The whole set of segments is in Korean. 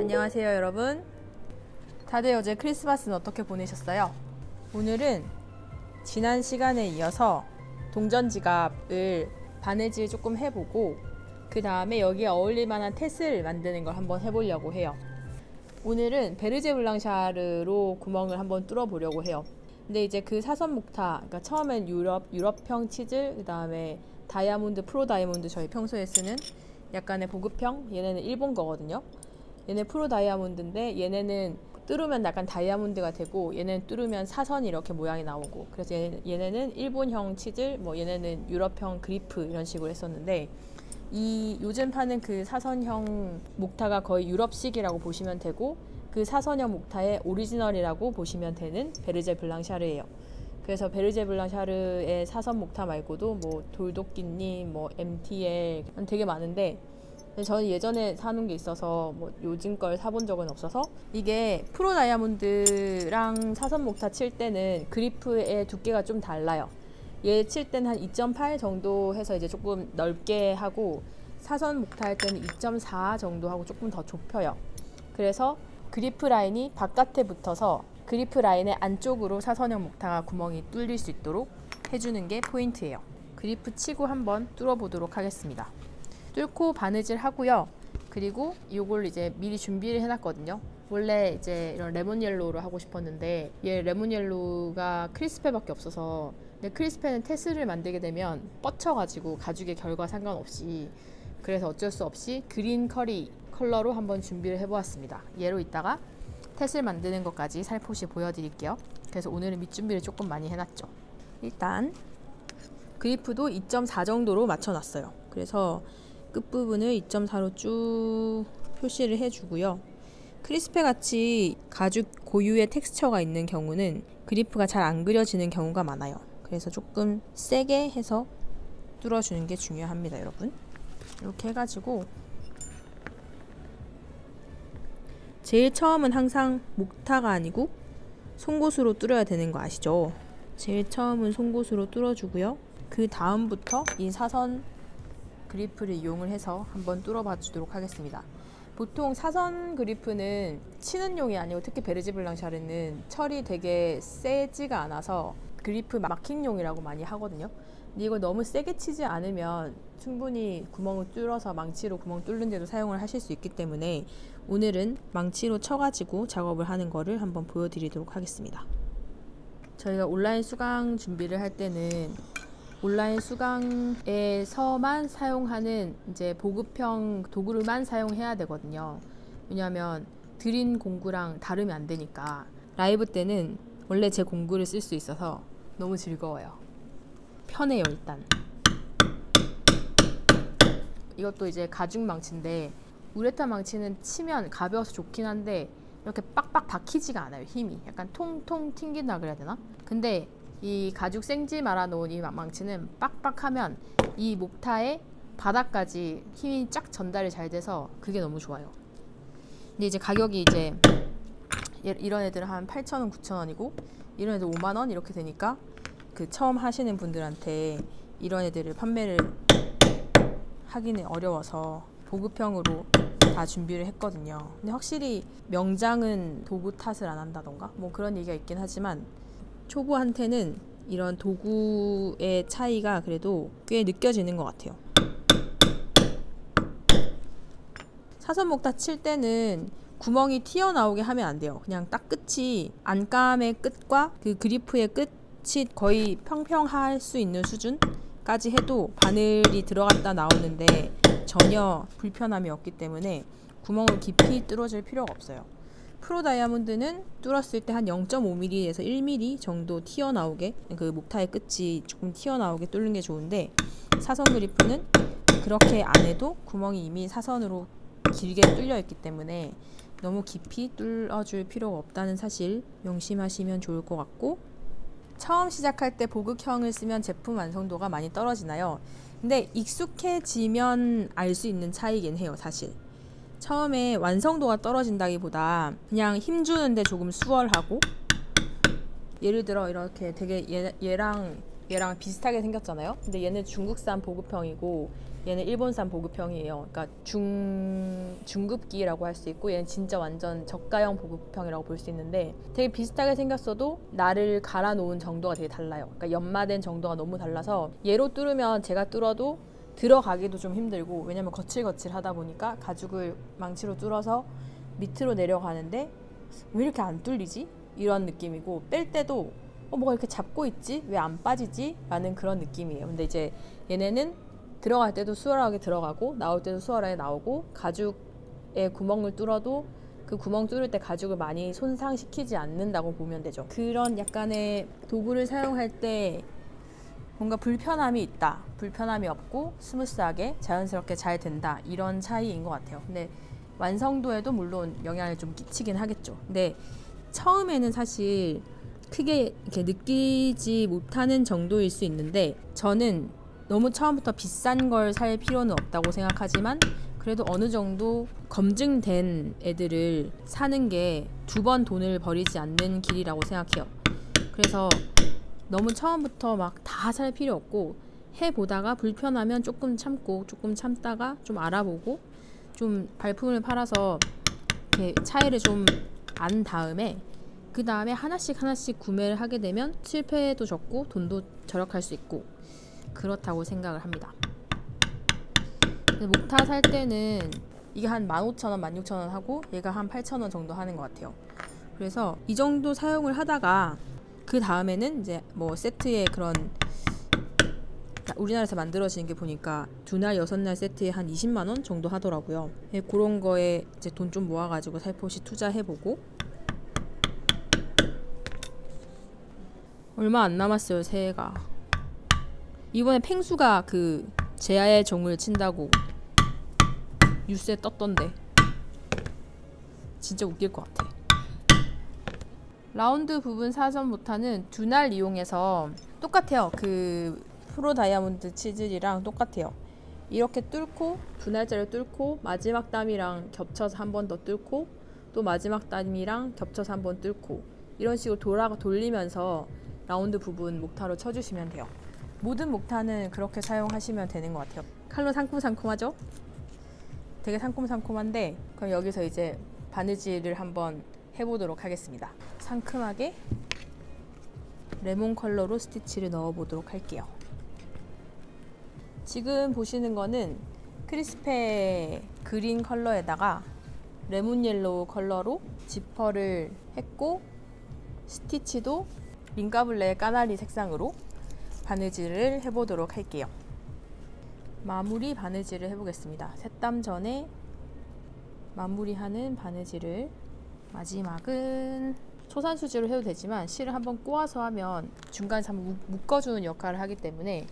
안녕하세요 여러분. 다들 어제 크리스마스는 어떻게 보내셨어요? 오늘은 지난 시간에 이어서 동전 지갑을 바느질 조금 해보고 그 다음에 여기에 어울릴 만한 텟을 만드는 걸 한번 해보려고 해요. 오늘은 베르제 블랑샤르로 구멍을 한번 뚫어 보려고 해요. 근데 이제 그 사선 목타, 그러니까 처음엔 유럽형 치즐, 그 다음에 다이아몬드, 프로 다이아몬드, 저희 평소에 쓰는 약간의 보급형, 얘네는 일본 거거든요. 얘네 프로 다이아몬드인데 얘네는 뚫으면 약간 다이아몬드가 되고 얘네는 뚫으면 사선이 이렇게 모양이 나오고, 그래서 얘네는 일본형 치즐, 뭐 얘네는 유럽형 그리프 이런 식으로 했었는데, 이 요즘 파는 그 사선형 목타가 거의 유럽식이라고 보시면 되고, 그 사선형 목타의 오리지널이라고 보시면 되는 베르제 블랑샤르예요. 그래서 베르제 블랑샤르의 사선 목타 말고도 뭐 돌도끼님, 뭐 MTL 되게 많은데, 저는 예전에 사놓은 게 있어서 뭐 요즘 걸 사본 적은 없어서, 이게 프로 다이아몬드랑 사선 목타 칠 때는 그리프의 두께가 좀 달라요. 얘 칠 때는 한 2.8 정도 해서 이제 조금 넓게 하고, 사선 목타 할 때는 2.4 정도 하고 조금 더 좁혀요. 그래서 그리프 라인이 바깥에 붙어서 그리프 라인의 안쪽으로 사선형 목타가 구멍이 뚫릴 수 있도록 해주는 게 포인트예요. 그리프 치고 한번 뚫어 보도록 하겠습니다. 뚫고 바느질 하고요. 그리고 이걸 이제 미리 준비를 해놨거든요. 원래 이제 이런 레몬 옐로우로 하고 싶었는데 얘 레몬 옐로우가 크리스페밖에 없어서, 근데 크리스페는 테스를 만들게 되면 뻗쳐가지고 가죽의 결과 상관없이, 그래서 어쩔 수 없이 그린 커리 컬러로 한번 준비를 해보았습니다. 얘로 이따가 테스를 만드는 것까지 살포시 보여드릴게요. 그래서 오늘은 밑준비를 조금 많이 해놨죠. 일단 그리프도 2.4 정도로 맞춰놨어요. 그래서 끝부분을 2.4로 쭉 표시를 해주고요. 크리스페 같이 가죽 고유의 텍스처가 있는 경우는 그리프가 잘 안 그려지는 경우가 많아요. 그래서 조금 세게 해서 뚫어주는 게 중요합니다, 여러분. 이렇게 해가지고 제일 처음은 항상 목타가 아니고 송곳으로 뚫어야 되는 거 아시죠? 제일 처음은 송곳으로 뚫어주고요. 그 다음부터 이 사선 그리프를 이용을 해서 한번 뚫어봐 주도록 하겠습니다. 보통 사선 그리프는 치는 용이 아니고, 특히 베르제 블랑샤르는 철이 되게 세지가 않아서 그리프 마킹용이라고 많이 하거든요. 근데 이걸 너무 세게 치지 않으면 충분히 구멍을 뚫어서 망치로 구멍 뚫는 데도 사용을 하실 수 있기 때문에 오늘은 망치로 쳐가지고 작업을 하는 거를 한번 보여드리도록 하겠습니다. 저희가 온라인 수강 준비를 할 때는 온라인 수강에서만 사용하는 이제 보급형 도구를만 사용해야 되거든요. 왜냐하면 드린 공구랑 다르면 안 되니까. 라이브 때는 원래 제 공구를 쓸 수 있어서 너무 즐거워요. 편해요. 일단 이것도 이제 가죽 망치인데, 우레탄 망치는 치면 가벼워서 좋긴 한데 이렇게 빡빡 박히지가 않아요. 힘이 약간 통통 튕긴다 그래야 되나? 근데 이 가죽 생지 말아놓은 이 망치는 빡빡하면 이 목타의 바닥까지 힘이 쫙 전달이 잘 돼서 그게 너무 좋아요. 근데 이제 가격이 이제 이런 애들은 한 8,000원, 9,000원이고 이런 애들 5만원 이렇게 되니까 그 처음 하시는 분들한테 이런 애들을 판매를 하기는 어려워서 보급형으로 다 준비를 했거든요. 근데 확실히 명장은 도구 탓을 안 한다던가 뭐 그런 얘기가 있긴 하지만, 초보한테는 이런 도구의 차이가 그래도 꽤 느껴지는 것 같아요. 사선 목타 칠 때는 구멍이 튀어나오게 하면 안 돼요. 그냥 딱 끝이 안감의 끝과 그 그리프의 끝이 거의 평평할 수 있는 수준까지 해도 바늘이 들어갔다 나오는데 전혀 불편함이 없기 때문에 구멍을 깊이 뚫어줄 필요가 없어요. 프로 다이아몬드는 뚫었을 때 한 0.5mm에서 1mm 정도 튀어나오게, 그 목타의 끝이 조금 튀어나오게 뚫는 게 좋은데, 사선 그리프는 그렇게 안 해도 구멍이 이미 사선으로 길게 뚫려 있기 때문에 너무 깊이 뚫어줄 필요가 없다는 사실 명심하시면 좋을 것 같고, 처음 시작할 때 보급형을 쓰면 제품 완성도가 많이 떨어지나요? 근데 익숙해지면 알 수 있는 차이긴 해요. 사실 처음에 완성도가 떨어진다기보다 그냥 힘주는데 조금 수월하고, 예를 들어 이렇게 되게 얘랑 비슷하게 생겼잖아요. 근데 얘는 중국산 보급형이고 얘는 일본산 보급형이에요. 그러니까 중급기라고 할 수 있고 얘는 진짜 완전 저가형 보급형이라고 볼 수 있는데 되게 비슷하게 생겼어도 날을 갈아 놓은 정도가 되게 달라요. 그러니까 연마된 정도가 너무 달라서 얘로 뚫으면 제가 뚫어도 들어가기도 좀 힘들고, 왜냐면 거칠거칠하다 보니까 가죽을 망치로 뚫어서 밑으로 내려가는데 왜 이렇게 안 뚫리지? 이런 느낌이고, 뺄 때도 뭐가 이렇게 잡고 있지? 왜 안 빠지지? 라는 그런 느낌이에요. 근데 이제 얘네는 들어갈 때도 수월하게 들어가고 나올 때도 수월하게 나오고, 가죽에 구멍을 뚫어도 그 구멍 뚫을 때 가죽을 많이 손상시키지 않는다고 보면 되죠. 그런 약간의 도구를 사용할 때 뭔가 불편함이 있다, 불편함이 없고 스무스하게 자연스럽게 잘 된다, 이런 차이인 것 같아요. 근데 완성도에도 물론 영향을 좀 끼치긴 하겠죠. 근데 처음에는 사실 크게 이렇게 느끼지 못하는 정도일 수 있는데, 저는 너무 처음부터 비싼 걸 살 필요는 없다고 생각하지만 그래도 어느 정도 검증된 애들을 사는 게 2번 돈을 버리지 않는 길이라고 생각해요. 그래서 너무 처음부터 막 다 살 필요 없고, 해보다가 불편하면 조금 참고 조금 참다가 좀 알아보고 좀 발품을 팔아서 이렇게 차이를 좀 안 다음에 그 다음에 하나씩 구매를 하게 되면 실패도 적고 돈도 절약할 수 있고 그렇다고 생각을 합니다. 목타 살 때는 이게 한 15,000원, 16,000원 하고 얘가 한 8,000원 정도 하는 것 같아요. 그래서 이 정도 사용을 하다가 그 다음에는 이제 뭐 세트에 그런, 우리나라에서 만들어지는 게 보니까 2날 6날 세트에 한 20만원 정도 하더라고요. 그런 거에 이제 돈 좀 모아가지고 살포시 투자해보고, 얼마 안 남았어요, 새해가. 이번에 펭수가 그 제아의 종을 친다고 뉴스에 떴던데 진짜 웃길 것 같아. 라운드 부분 사선 모타는 2날 이용해서 똑같아요. 그 프로 다이아몬드 치즐이랑 똑같아요. 이렇게 뚫고 2날짜리 뚫고 마지막 담이랑 겹쳐서 한 번 더 뚫고 또 마지막 담이랑 겹쳐서 한 번 뚫고, 이런 식으로 돌리면서 라운드 부분 목타로 쳐주시면 돼요. 모든 목타는 그렇게 사용하시면 되는 것 같아요. 칼로 상콤상콤하죠? 되게 상콤상콤한데, 그럼 여기서 이제 바느질을 한번 해보도록 하겠습니다. 상큼하게 레몬 컬러로 스티치를 넣어보도록 할게요. 지금 보시는 거는 크리스페 그린 컬러에다가 레몬 옐로우 컬러로 지퍼를 했고, 스티치도 링가블레 까나리 색상으로 바느질을 해보도록 할게요. 마무리 바느질을 해보겠습니다. 셋담 전에 마무리하는 바느질을, 마지막은 초산수지로 해도 되지만 실을 한번 꼬아서 하면 중간에서 한번 묶어주는 역할을 하기 때문에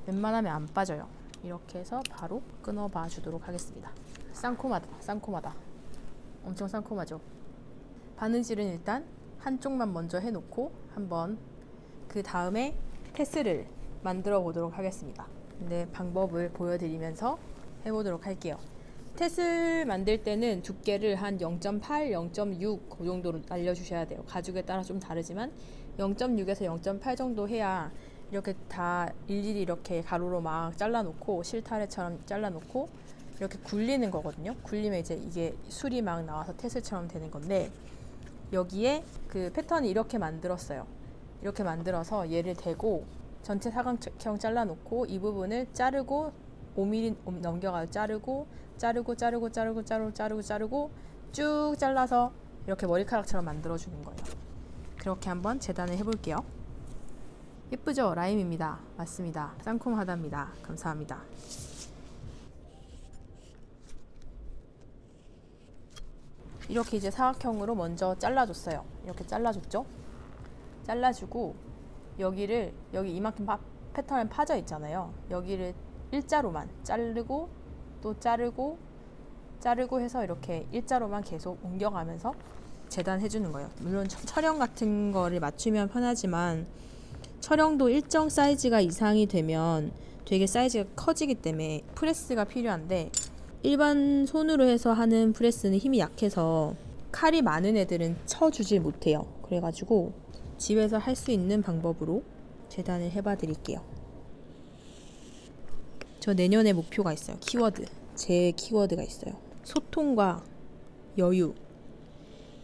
웬만하면 안 빠져요. 이렇게 해서 바로 끊어봐 주도록 하겠습니다. 쌍콤하다. 엄청 쌍콤하죠? 바느질은 일단 한쪽만 먼저 해놓고 한번 그 다음에 테스를 만들어 보도록 하겠습니다. 근데 방법을 보여드리면서 해보도록 할게요. 테슬 만들 때는 두께를 한 0.8, 0.6 그 정도로 알려주셔야 돼요. 가죽에 따라 좀 다르지만 0.6에서 0.8 정도 해야 이렇게 다 일일이 이렇게 가로로 막 잘라놓고 실타래처럼 잘라놓고 이렇게 굴리는 거거든요. 굴리면 이제 이게 술이 막 나와서 테슬처럼 되는 건데, 여기에 그 패턴을 이렇게 만들었어요. 이렇게 만들어서 얘를 대고 전체 사각형 잘라놓고 이 부분을 자르고 5mm 넘겨가지고 자르고 쭉 잘라서 이렇게 머리카락처럼 만들어주는 거예요. 그렇게 한번 재단을 해볼게요. 예쁘죠? 라임입니다. 맞습니다. 쌍콤하답니다. 감사합니다. 이렇게 이제 사각형으로 먼저 잘라줬어요. 이렇게 잘라줬죠? 잘라주고 여기 이만큼 패턴에 파져 있잖아요. 여기를 일자로만 자르고 또 자르고 해서 이렇게 일자로만 계속 옮겨가면서 재단해주는 거예요. 물론 철형 같은 거를 맞추면 편하지만 철형도 일정 사이즈가 이상이 되면 되게 사이즈가 커지기 때문에 프레스가 필요한데, 일반 손으로 해서 하는 프레스는 힘이 약해서 칼이 많은 애들은 쳐주질 못해요. 그래가지고 집에서 할 수 있는 방법으로 재단을 해봐 드릴게요. 저 내년에 목표가 있어요. 키워드. 제 키워드가 있어요. 소통과 여유.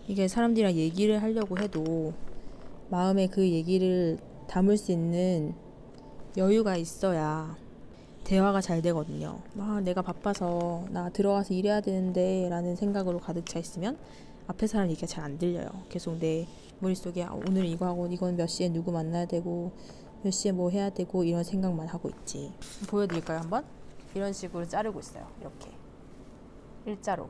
이게 사람들이랑 얘기를 하려고 해도 마음에 그 얘기를 담을 수 있는 여유가 있어야 대화가 잘 되거든요. 내가 바빠서 나 들어가서 일해야 되는데 라는 생각으로 가득 차 있으면 앞에 사람 얘기가 잘 안 들려요. 계속 내 머릿속에 오늘 이거 하고 이건 몇 시에 누구 만나야 되고 몇 시에 뭐 해야 되고 이런 생각만 하고 있지. 보여드릴까요 한번? 이런 식으로 자르고 있어요. 이렇게 일자로.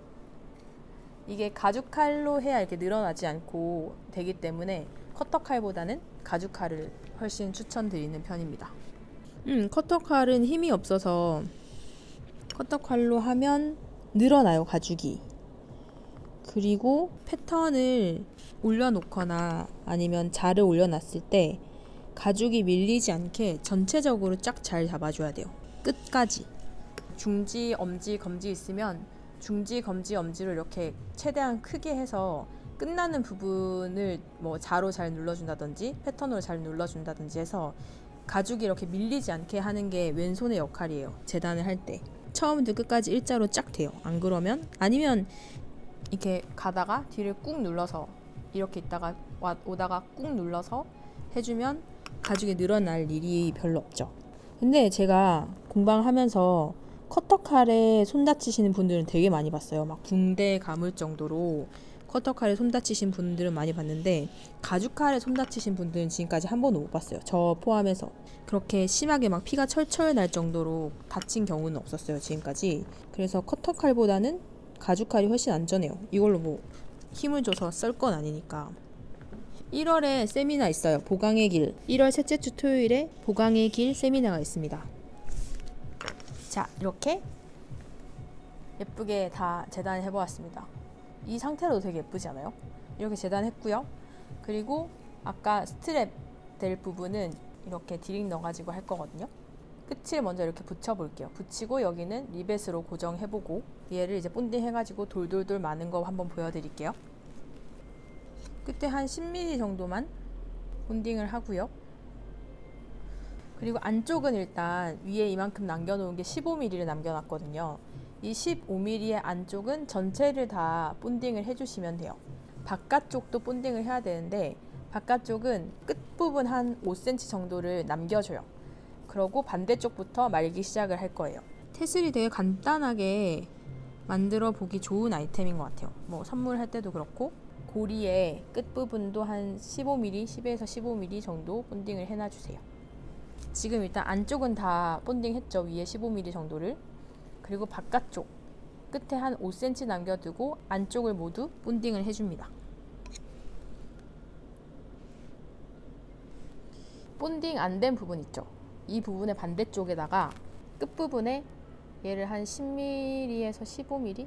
이게 가죽칼로 해야 이렇게 늘어나지 않고 되기 때문에 커터칼보다는 가죽칼을 훨씬 추천드리는 편입니다. 커터칼은 힘이 없어서 커터칼로 하면 늘어나요, 가죽이. 그리고 패턴을 올려놓거나 아니면 자를 올려놨을 때 가죽이 밀리지 않게 전체적으로 쫙 잘 잡아줘야 돼요. 끝까지. 중지, 엄지, 검지 있으면 중지, 검지, 엄지로 이렇게 최대한 크게 해서 끝나는 부분을 뭐 자로 잘 눌러준다든지 패턴으로 잘 눌러준다든지 해서 가죽이 이렇게 밀리지 않게 하는 게 왼손의 역할이에요. 재단을 할 때. 처음부터 끝까지 일자로 쫙 돼요. 안 그러면 아니면 이렇게 가다가 뒤를 꾹 눌러서 이렇게 있다가 오다가 꾹 눌러서 해주면 가죽이 늘어날 일이 별로 없죠. 근데 제가 공방하면서 커터칼에 손 다치시는 분들은 되게 많이 봤어요. 막 붕대 감을 정도로 커터칼에 손 다치신 분들은 많이 봤는데 가죽칼에 손 다치신 분들은 지금까지 한 번도 못 봤어요. 저 포함해서. 그렇게 심하게 막 피가 철철 날 정도로 다친 경우는 없었어요. 지금까지. 그래서 커터칼보다는 가죽칼이 훨씬 안전해요. 이걸로 뭐 힘을 줘서 썰 건 아니니까. 1월에 세미나 있어요. 보강의 길. 1월 셋째 주 토요일에 보강의 길 세미나가 있습니다. 자, 이렇게 예쁘게 다 재단을 해보았습니다. 이 상태로도 되게 예쁘지 않아요? 이렇게 재단했고요. 그리고 아까 스트랩 될 부분은 이렇게 디링 넣어가지고 할 거거든요. 끝을 먼저 이렇게 붙여볼게요. 붙이고 여기는 리벳으로 고정해보고 얘를 이제 본딩 해가지고 돌돌돌 마는 거 한번 보여드릴게요. 끝에 한 10mm 정도만 본딩을 하고요. 그리고 안쪽은 일단 위에 이만큼 남겨놓은 게 15mm를 남겨놨거든요. 이 15mm의 안쪽은 전체를 다 본딩을 해주시면 돼요. 바깥쪽도 본딩을 해야 되는데 바깥쪽은 끝부분 한 5cm 정도를 남겨줘요. 그러고 반대쪽부터 말기 시작을 할 거예요. 테슬이 되게 간단하게 만들어 보기 좋은 아이템인 것 같아요. 뭐 선물할 때도 그렇고 고리의 끝부분도 한 15mm, 10에서 15mm 정도 본딩을 해놔주세요. 지금 일단 안쪽은 다 본딩 했죠. 위에 15mm 정도를. 그리고 바깥쪽 끝에 한 5cm 남겨두고 안쪽을 모두 본딩을 해줍니다. 본딩 안 된 부분 있죠. 이 부분의 반대쪽에다가 끝부분에 얘를 한 10mm에서 15mm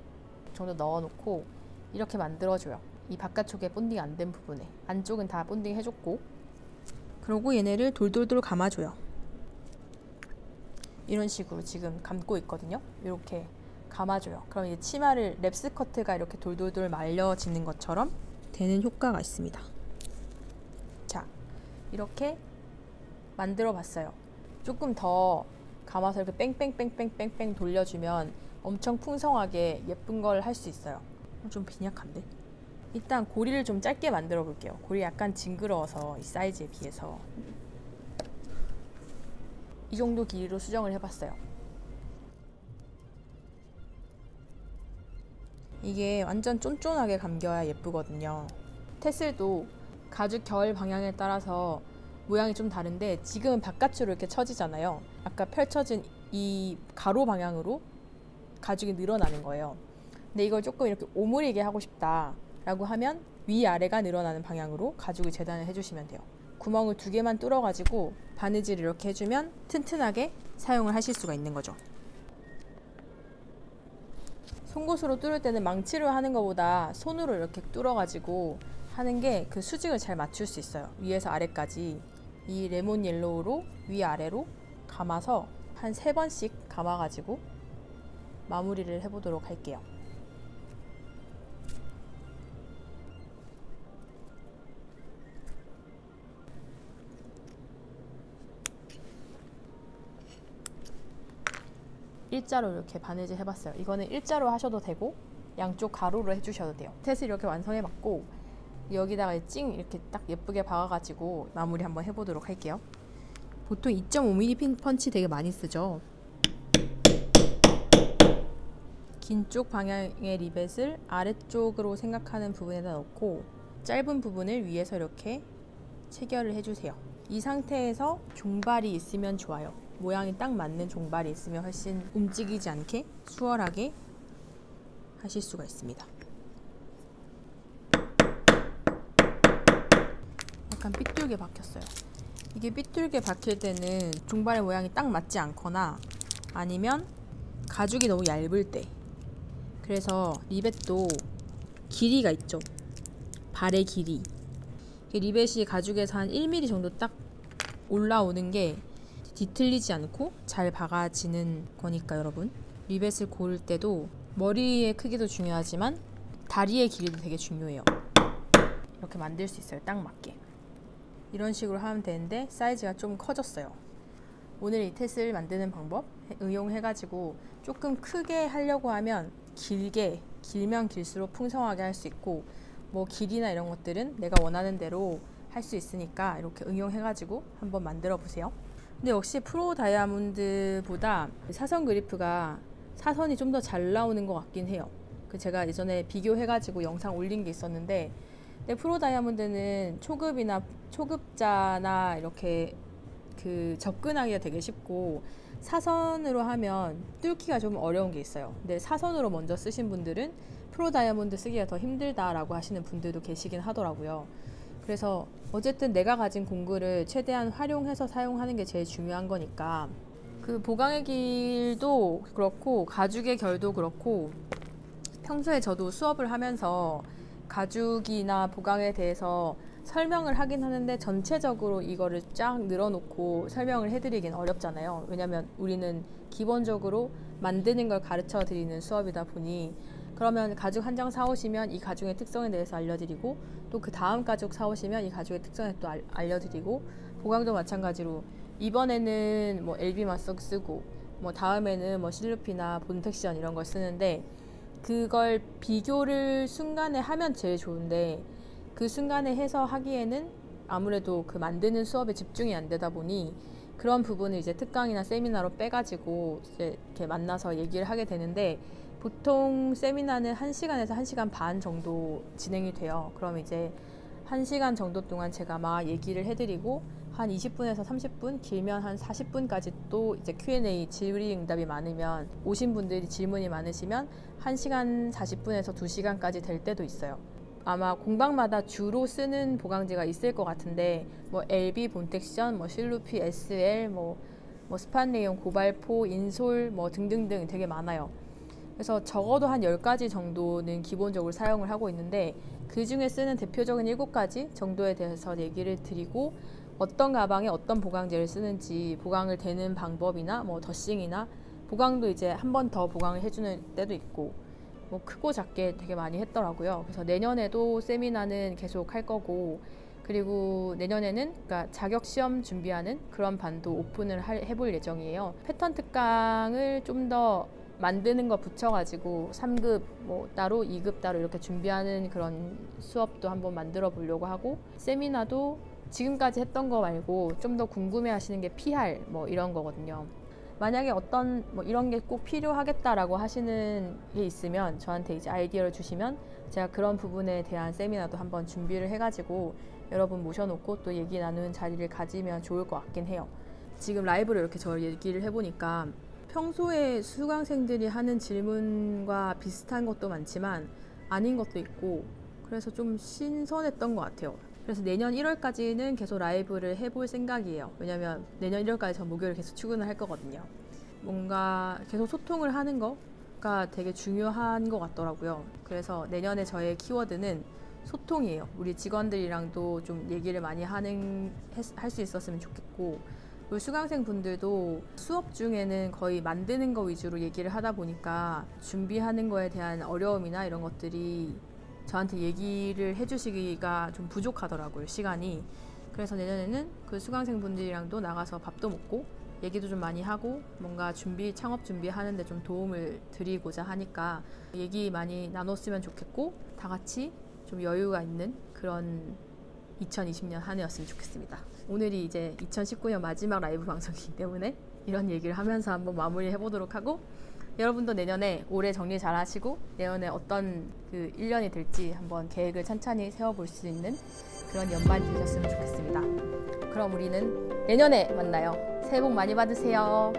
정도 넣어놓고 이렇게 만들어줘요. 이 바깥쪽에 본딩 안 된 부분에. 안쪽은 다 본딩 해줬고 그리고 얘네를 돌돌돌 감아줘요. 이런 식으로 지금 감고 있거든요. 이렇게 감아줘요. 그럼 이제 치마를 랩스 커트가 이렇게 돌돌돌 말려지는 것처럼 되는 효과가 있습니다. 자, 이렇게 만들어 봤어요. 조금 더 감아서 이렇게 뺑뺑뺑뺑뺑뺑 돌려주면 엄청 풍성하게 예쁜 걸 할 수 있어요. 좀 빈약한데? 일단 고리를 좀 짧게 만들어 볼게요. 고리 약간 징그러워서 이 사이즈에 비해서 이 정도 길이로 수정을 해봤어요. 이게 완전 쫀쫀하게 감겨야 예쁘거든요. 테슬도 가죽 결 방향에 따라서 모양이 좀 다른데 지금은 바깥으로 이렇게 처지잖아요. 아까 펼쳐진 이 가로 방향으로 가죽이 늘어나는 거예요. 근데 이걸 조금 이렇게 오므리게 하고 싶다 라고 하면 위아래가 늘어나는 방향으로 가죽을 재단을 해주시면 돼요. 구멍을 2개만 뚫어가지고 바느질을 이렇게 해주면 튼튼하게 사용을 하실 수가 있는 거죠. 송곳으로 뚫을 때는 망치로 하는 것보다 손으로 이렇게 뚫어가지고 하는 게 그 수직을 잘 맞출 수 있어요. 위에서 아래까지 이 레몬 옐로우로 위아래로 감아서 한 3번씩 감아가지고 마무리를 해보도록 할게요. 일자로 이렇게 바느질 해봤어요. 이거는 일자로 하셔도 되고 양쪽 가로로 해주셔도 돼요. 탯을 이렇게 완성해봤고 여기다가 찡 이렇게 딱 예쁘게 박아가지고 마무리 한번 해보도록 할게요. 보통 2.5mm 핀 펀치 되게 많이 쓰죠. 긴 쪽 방향의 리벳을 아래쪽으로 생각하는 부분에다 넣고 짧은 부분을 위에서 이렇게 체결을 해주세요. 이 상태에서 종발이 있으면 좋아요. 모양이 딱 맞는 종발이 있으면 훨씬 움직이지 않게 수월하게 하실 수가 있습니다. 약간 삐뚤게 박혔어요. 이게 삐뚤게 박힐 때는 종발의 모양이 딱 맞지 않거나 아니면 가죽이 너무 얇을 때, 그래서 리벳도 길이가 있죠. 발의 길이. 리벳이 가죽에서 한 1mm 정도 딱 올라오는 게 뒤틀리지 않고 잘 박아지는 거니까 여러분, 리벳을 고를 때도 머리의 크기도 중요하지만 다리의 길이도 되게 중요해요. 이렇게 만들 수 있어요. 딱 맞게. 이런 식으로 하면 되는데 사이즈가 좀 커졌어요. 오늘 이 탯을 만드는 방법 응용해가지고 조금 크게 하려고 하면 길면 길수록 풍성하게 할 수 있고, 뭐 길이나 이런 것들은 내가 원하는 대로 할 수 있으니까 이렇게 응용해가지고 한번 만들어 보세요. 근데 역시 프로 다이아몬드보다 사선 그리프가 사선이 좀 더 잘 나오는 것 같긴 해요. 제가 예전에 비교해가지고 영상 올린 게 있었는데, 근데 프로 다이아몬드는 초급자나 이렇게 접근하기가 되게 쉽고 사선으로 하면 뚫기가 좀 어려운 게 있어요. 근데 사선으로 먼저 쓰신 분들은 프로 다이아몬드 쓰기가 더 힘들다라고 하시는 분들도 계시긴 하더라고요. 그래서 어쨌든 내가 가진 공구를 최대한 활용해서 사용하는 게 제일 중요한 거니까, 보강의 길도 그렇고 가죽의 결도 그렇고, 평소에 저도 수업을 하면서 가죽이나 보강에 대해서 설명을 하긴 하는데 전체적으로 이거를 쫙 늘어놓고 설명을 해드리긴 어렵잖아요. 왜냐면 우리는 기본적으로 만드는 걸 가르쳐 드리는 수업이다 보니, 그러면 가죽 한 장 사오시면 이 가죽의 특성에 대해서 알려드리고, 또 그 다음 가죽 사오시면 이 가죽의 특성에 또 알려드리고, 보강도 마찬가지로 이번에는 뭐 LB 마석 쓰고 뭐 다음에는 뭐 실루피나 본텍션 이런 걸 쓰는데, 그걸 비교를 순간에 하면 제일 좋은데 그 순간에 해서 하기에는 아무래도 만드는 수업에 집중이 안 되다 보니 그런 부분을 이제 특강이나 세미나로 빼가지고 이제 이렇게 만나서 얘기를 하게 되는데, 보통 세미나는 1시간에서 1시간 반 정도 진행이 돼요. 그럼 이제 1시간 정도 동안 제가 막 얘기를 해드리고 한 20분에서 30분, 길면 한 40분까지 또 이제 Q&A 질의응답이 많으면, 오신 분들이 질문이 많으시면 1시간 40분에서 2시간까지 될 때도 있어요. 아마 공방마다 주로 쓰는 보강제가 있을 것 같은데, 뭐 LB, 본텍션, 뭐 실루피, SL, 뭐 스판레이온, 고발포, 인솔 뭐 등등등 되게 많아요. 그래서 적어도 한 10가지 정도는 기본적으로 사용을 하고 있는데, 그 중에 쓰는 대표적인 7가지 정도에 대해서 얘기를 드리고, 어떤 가방에 어떤 보강제를 쓰는지, 보강을 대는 방법이나 뭐 더싱이나 보강도 이제 한 번 더 보강을 해주는 때도 있고, 뭐 크고 작게 되게 많이 했더라고요. 그래서 내년에도 세미나는 계속 할 거고, 그리고 내년에는 그러니까 자격 시험 준비하는 그런 반도 오픈을 해볼 예정이에요. 패턴 특강을 좀 더 만드는 거 붙여가지고 3급 뭐 따로 2급 따로 이렇게 준비하는 그런 수업도 한번 만들어 보려고 하고, 세미나도 지금까지 했던 거 말고 좀 더 궁금해 하시는 게 PR 뭐 이런 거거든요. 만약에 어떤 뭐 이런 게 꼭 필요하겠다라고 하시는 게 있으면 저한테 이제 아이디어를 주시면 제가 그런 부분에 대한 세미나도 한번 준비를 해가지고 여러분 모셔놓고 또 얘기 나누는 자리를 가지면 좋을 것 같긴 해요. 지금 라이브로 이렇게 저 얘기를 해보니까 평소에 수강생들이 하는 질문과 비슷한 것도 많지만 아닌 것도 있고, 그래서 좀 신선했던 것 같아요. 그래서 내년 1월까지는 계속 라이브를 해볼 생각이에요. 왜냐면 내년 1월까지 전 목요일 계속 출근을 할 거거든요. 뭔가 계속 소통을 하는 거가 되게 중요한 것 같더라고요. 그래서 내년에 저의 키워드는 소통이에요. 우리 직원들이랑도 좀 얘기를 많이 할 수 있었으면 좋겠고, 그리고 수강생 분들도 수업 중에는 거의 만드는 거 위주로 얘기를 하다 보니까 준비하는 거에 대한 어려움이나 이런 것들이 저한테 얘기를 해주시기가 좀 부족하더라고요, 시간이. 그래서 내년에는 그 수강생 분들이랑도 나가서 밥도 먹고 얘기도 좀 많이 하고 뭔가 창업 준비하는데 좀 도움을 드리고자 하니까 얘기 많이 나눴으면 좋겠고 다 같이 좀 여유가 있는 그런 2020년 한 해였으면 좋겠습니다. 오늘이 이제 2019년 마지막 라이브 방송이기 때문에 이런 얘기를 하면서 한번 마무리 해보도록 하고, 여러분도 내년에 올해 정리 잘 하시고 내년에 어떤 그 1년이 될지 한번 계획을 천천히 세워볼 수 있는 그런 연말이 되셨으면 좋겠습니다. 그럼 우리는 내년에 만나요. 새해 복 많이 받으세요.